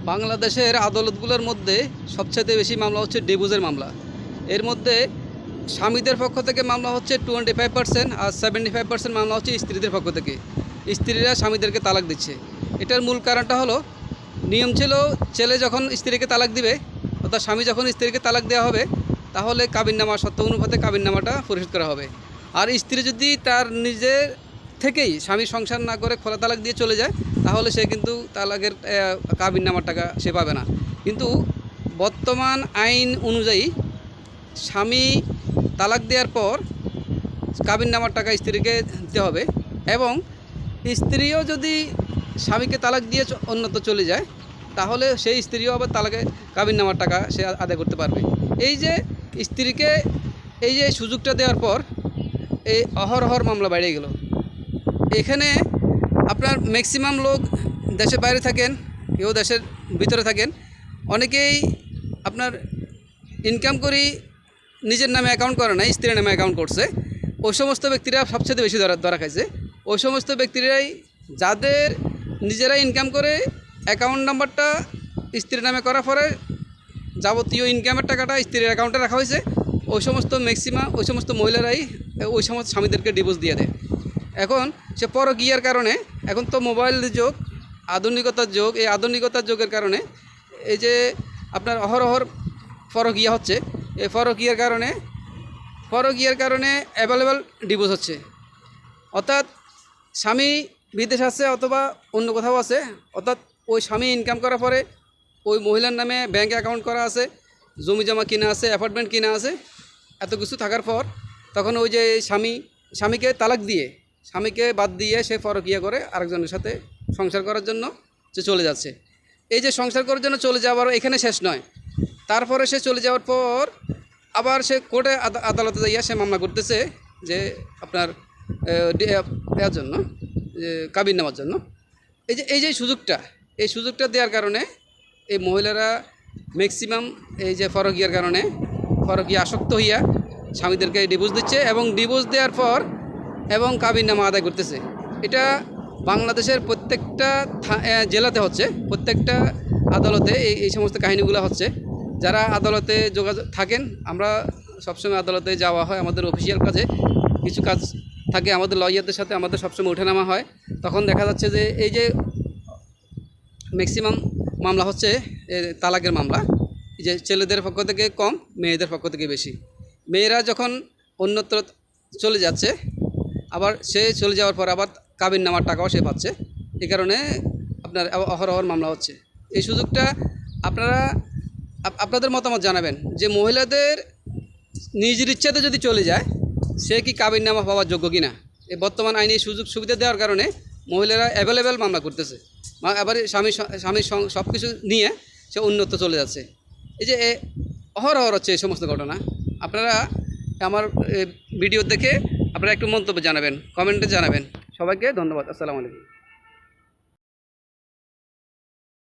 বাংলাদেশের আদালতগুলোর মধ্যে সবচেয়ে বেশি মামলা হচ্ছে ডিভোর্সের মামলা। এর মধ্যে স্বামীদের পক্ষ থেকে মামলা হচ্ছে 25%, আর 75% মামলা হচ্ছে স্ত্রীদের পক্ষ থেকে। স্ত্রীরা স্বামীদেরকে তালাক দিচ্ছে। এটার মূল কারণটা হলো, নিয়ম ছিল ছেলে যখন স্ত্রীকে তালাক দিবে, অর্থাৎ স্বামী যখন স্ত্রীকে তালাক দেওয়া হবে, তাহলে কাবিননামা সত্য অনুপাতে কাবিননামাটা পরিশোধ করা হবে। আর স্ত্রী যদি তার নিজের থেকেই স্বামী সংসার না করে খোলা তালাক দিয়ে চলে যায়, তাহলে সে কিন্তু তালাকের কাবিননামার টাকা সে পাবে না। কিন্তু বর্তমান আইন অনুযায়ী স্বামী তালাক দেওয়ার পর কাবিননামার টাকা স্ত্রীকে দিতে হবে, এবং স্ত্রীও যদি স্বামীকে তালাক দিয়ে অন্যত্র চলে যায়, তাহলে সেই স্ত্রীও আবার তালাকে কাবিননামার টাকা সে আদায় করতে পারবে। এই যে স্ত্রীকে এই যে সুযোগটা দেওয়ার পর এই অহরহর মামলা বেড়ে গেল। এখানে আপনার ম্যাক্সিমাম লোক দেশের বাইরে থাকেন, কেউ দেশের ভিতরে থাকেন। অনেকেই আপনার ইনকাম করি নিজের নামে অ্যাকাউন্ট করে না, স্ত্রীর নামে অ্যাকাউন্ট করছে। ওই সমস্ত ব্যক্তিরা সবচেয়ে বেশি ধরা খাইছে। ওই সমস্ত ব্যক্তিরাই, যাদের নিজেরা ইনকাম করে অ্যাকাউন্ট নাম্বারটা স্ত্রীর নামে করার পরে যাবতীয় ইনকামের টাকাটা স্ত্রীর অ্যাকাউন্টে রাখা হয়েছে, ওই সমস্ত ওই সমস্ত মহিলারাই ওই সমস্ত স্বামীদেরকে ডিভোর্স দিয়ে দেয়। এখন সে পরকীয়ার কারণে, এখন তো মোবাইল যুগ, আধুনিকতার যুগ, এই আধুনিকতার যুগের কারণে এই যে আপনার অহরহর পরকীয়া হচ্ছে, এই পরকীয়ার কারণে অ্যাভেলেবেল ডিভোর্স হচ্ছে। অর্থাৎ স্বামী বিদেশ আছে অথবা অন্য কোথাও আছে, অর্থাৎ ওই স্বামী ইনকাম করার পরে ওই মহিলার নামে ব্যাঙ্ক অ্যাকাউন্ট করা আছে, জমি জমা কিনা আছে, অ্যাপার্টমেন্ট কিনা আছে, এত কিছু থাকার পর তখন ওই যে স্বামীকে তালাক দিয়ে, স্বামীকে বাদ দিয়ে সে পরকীয়া করে আরেকজনের সাথে সংসার করার জন্য সে চলে যাচ্ছে। এই যে সংসার করার জন্য চলে যাওয়ার এখানে শেষ নয়, তারপরে সে চলে যাওয়ার পর আবার সে কোর্টে আদালতে যাইয়া সে মামলা করতেছে যে আপনার দেওয়ার জন্য, কাবিন নেওয়ার জন্য। এই যে সুযোগটা দেওয়ার কারণে এই মহিলারা ম্যাক্সিমাম এই যে পরকীয়ার কারণে, পরকীয়া আসক্ত হইয়া স্বামীদেরকে ডিভোর্স দিচ্ছে, এবং ডিভোর্স দেওয়ার পর এবং কাবিননামা আদায় করতেছে। এটা বাংলাদেশের প্রত্যেকটা জেলাতে হচ্ছে, প্রত্যেকটা আদালতে এই সমস্ত কাহিনীগুলো হচ্ছে। যারা আদালতে যোগাযোগ থাকেন, আমরা সবসময় আদালতে যাওয়া হয়, আমাদের অফিসিয়াল কাজে কিছু কাজ থাকে, আমাদের লয়ারদের সাথে আমাদের সবসময় ওঠানামা হয়। তখন দেখা যাচ্ছে যে এই যে ম্যাক্সিমাম মামলা হচ্ছে তালাকের মামলা, যে ছেলেদের পক্ষ থেকে কম, মেয়েদের পক্ষ থেকে বেশি। মেয়েরা যখন অন্যত্র চলে যাচ্ছে, আবার সে চলে যাওয়ার পর আবার কাবিননামার টাকাও সে পাচ্ছে। এই কারণে আপনার অহরহর মামলা হচ্ছে। এই সুযোগটা আপনাদের মতামত জানাবেন যে মহিলাদের নিজের ইচ্ছাতে যদি চলে যায়, সে কি কাবিননামা পাওয়ার যোগ্য কিনা। এই বর্তমান আইনি সুযোগ সুবিধা দেওয়ার কারণে মহিলারা অ্যাভেলেবেল মামলা করতেছে, আবার স্বামী সব কিছু নিয়ে সে অন্যত্র চলে যাচ্ছে। এই যে অহরহর হচ্ছে এই সমস্ত ঘটনা। আপনারা আমার ভিডিও দেখে আপনারা একটু মন্তব্য জানাবেন, কমেন্টে জানাবেন। সবাইকে ধন্যবাদ। আসসালামু আলাইকুম।